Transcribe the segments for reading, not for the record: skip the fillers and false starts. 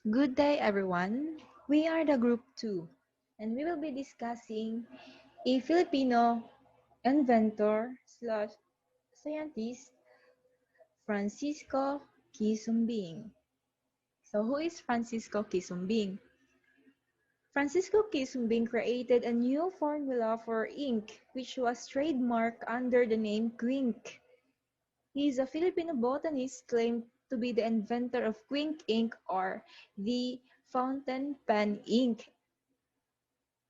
Good day, everyone. We are the Group 2, and we will be discussing a Filipino inventor slash scientist, Francisco Quisumbing. So, who is Francisco Quisumbing? Francisco Quisumbing created a new formula for ink, which was trademarked under the name Quink. He is a Filipino botanist claimed to be the inventor of Quink ink or the fountain pen ink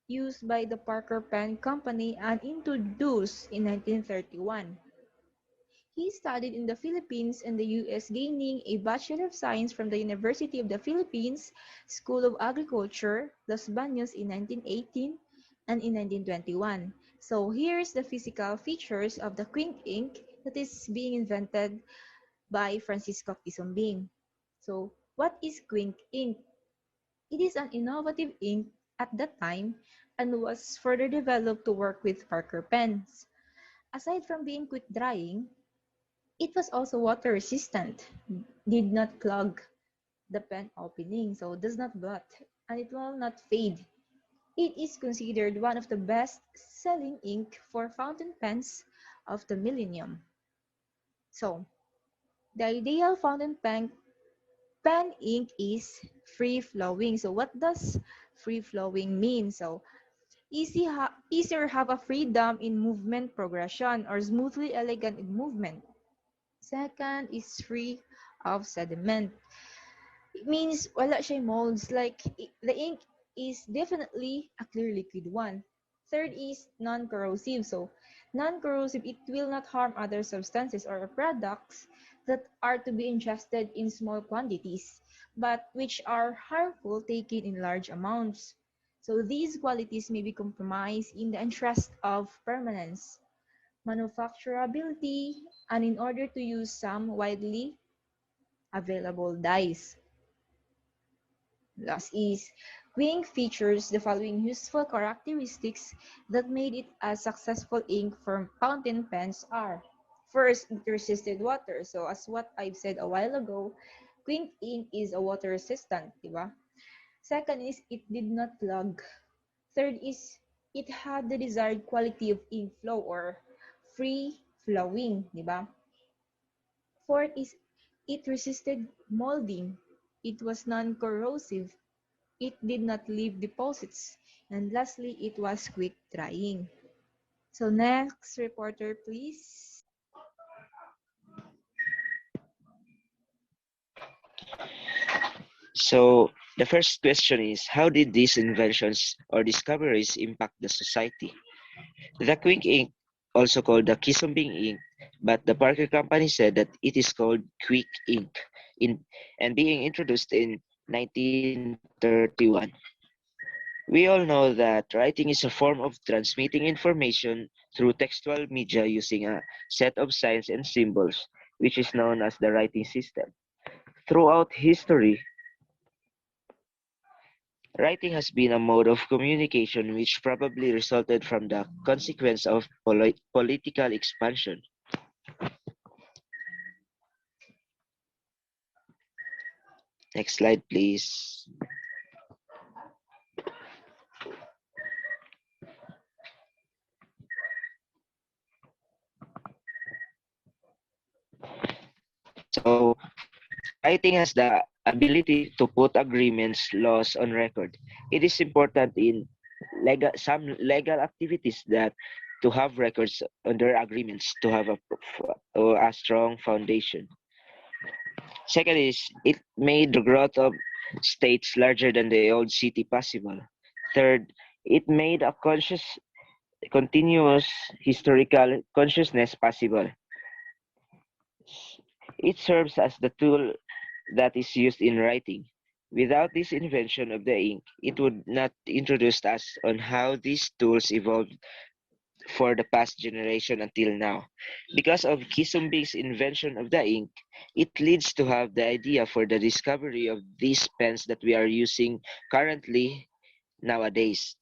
used by the Parker Pen Company and introduced in 1931. He studied in the Philippines and the US, gaining a Bachelor of Science from the University of the Philippines School of Agriculture, Los Baños in 1918 and in 1921. So here's the physical features of the Quink ink that is being invented by Francisco Quisumbing. So what is Quink ink? It is an innovative ink at that time and was further developed to work with Parker pens. Aside from being quick drying, it was also water resistant, did not clog the pen opening, so does not blot, and it will not fade. It is considered one of the best selling ink for fountain pens of the millennium. So, the ideal fountain pen ink is free flowing. So, what does free flowing mean? So, easier have a freedom in movement progression or smoothly elegant in movement. Second is free of sediment. It means wala siya molds, like the ink is definitely a clear liquid one. Third is non-corrosive. So non-corrosive, it will not harm other substances or products that are to be ingested in small quantities, but which are harmful taken in large amounts. So these qualities may be compromised in the interest of permanence, manufacturability, and in order to use some widely available dyes. Last is Wing features the following useful characteristics that made it a successful ink for fountain pens are. First, it resisted water. So as what I've said a while ago, Quink ink is a water resistant, di ba? Second is it did not clog. Third is it had the desired quality of ink flow or free flowing, di ba? Fourth is it resisted molding. It was non-corrosive. It did not leave deposits. And lastly, it was quick drying. So next reporter, please. So the first question is, how did these inventions or discoveries impact the society? The Quick ink, also called the Kisumbing ink, but the Parker Company said that it is called Quick ink in, and being introduced in 1931. We all know that writing is a form of transmitting information through textual media using a set of signs and symbols, which is known as the writing system. Throughout history, writing has been a mode of communication which probably resulted from the consequence of political expansion. Next slide, please. So, writing has the ability to put agreements, laws on record. It is important in some legal activities that to have records under agreements to have a strong foundation. Second is it made the growth of states larger than the old city possible. Third, it made a continuous historical consciousness possible. It serves as the tool that is used in writing. Without this invention of the ink, it would not introduce us on how these tools evolved for the past generation until now. Because of Kisumbing's invention of the ink, it leads to have the idea for the discovery of these pens that we are using currently nowadays.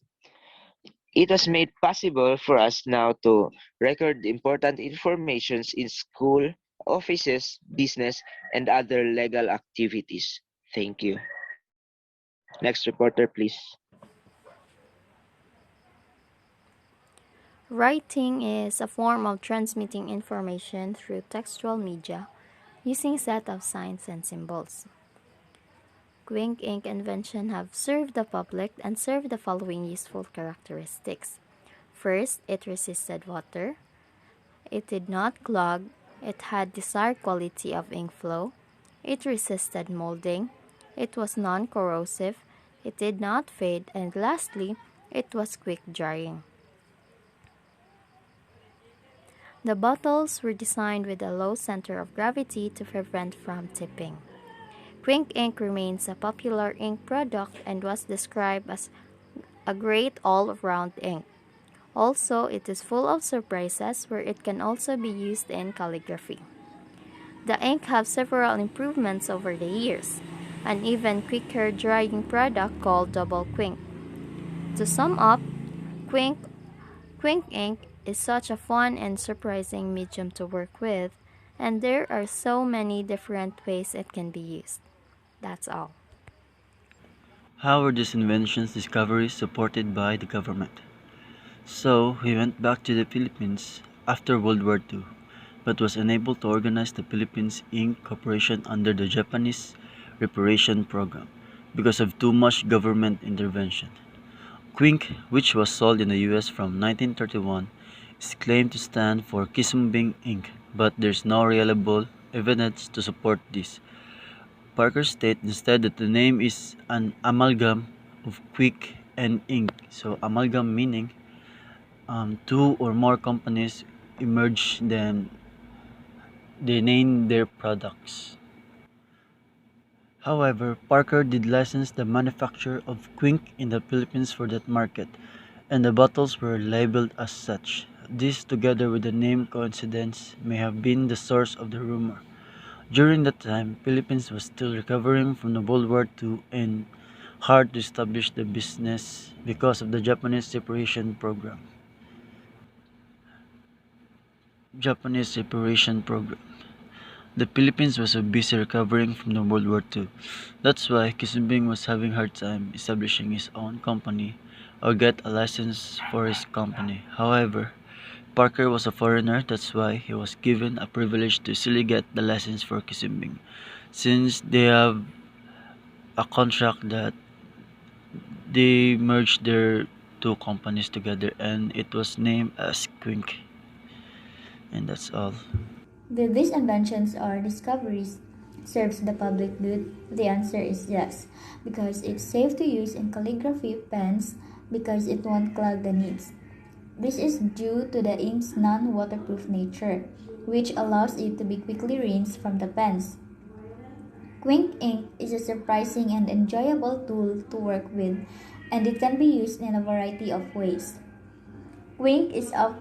It was made possible for us now to record important informations in school, offices, business, and other legal activities. Thank you. Next reporter, please. Writing is a form of transmitting information through textual media using a set of signs and symbols. Quick ink invention have served the public and served the following useful characteristics. First, it resisted water. It did not clog. It had desired quality of ink flow. It resisted molding. It was non-corrosive. It did not fade. And lastly, it was quick drying. The bottles were designed with a low center of gravity to prevent from tipping. Quick ink remains a popular ink product and was described as a great all-around ink. Also, it is full of surprises where it can also be used in calligraphy. The ink have several improvements over the years, an even quicker drying product called double quick. To sum up, quick ink is such a fun and surprising medium to work with, and there are so many different ways it can be used. That's all. How were these inventions discoveries supported by the government? So, he went back to the Philippines after World War II, but was unable to organize the Philippines Ink Corporation under the Japanese reparation program because of too much government intervention. Quink, which was sold in the US from 1931, is claimed to stand for Kisumbing Ink, but there's no reliable evidence to support this. Parker states instead that the name is an amalgam of quick and ink. So amalgam meaning two or more companies emerge, then they name their products. However, Parker did license the manufacture of Quink in the Philippines for that market, and the bottles were labeled as such. This, together with the name coincidence, may have been the source of the rumor. During that time, Philippines was still recovering from the World War II and hard to establish the business because of the Japanese separation program. Japanese separation program. The Philippines was so busy recovering from the World War II. That's why Kisumbing was having hard time establishing his own company or get a license for his company. However, Parker was a foreigner, that's why he was given a privilege to easily get the license for Kisumbing, since they have a contract that they merged their two companies together and it was named as Quink. And that's all. Did these inventions or discoveries serves the public good? The answer is yes, because it's safe to use in calligraphy pens because it won't clog the nibs. This is due to the ink's non-waterproof nature, which allows it to be quickly rinsed from the pens. Quink ink is a surprising and enjoyable tool to work with, and it can be used in a variety of ways. Quink is a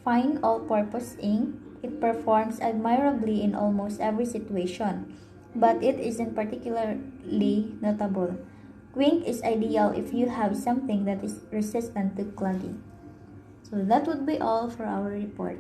fine all-purpose ink. It performs admirably in almost every situation, but it isn't particularly notable. Quink is ideal if you have something that is resistant to clogging. So that would be all for our report.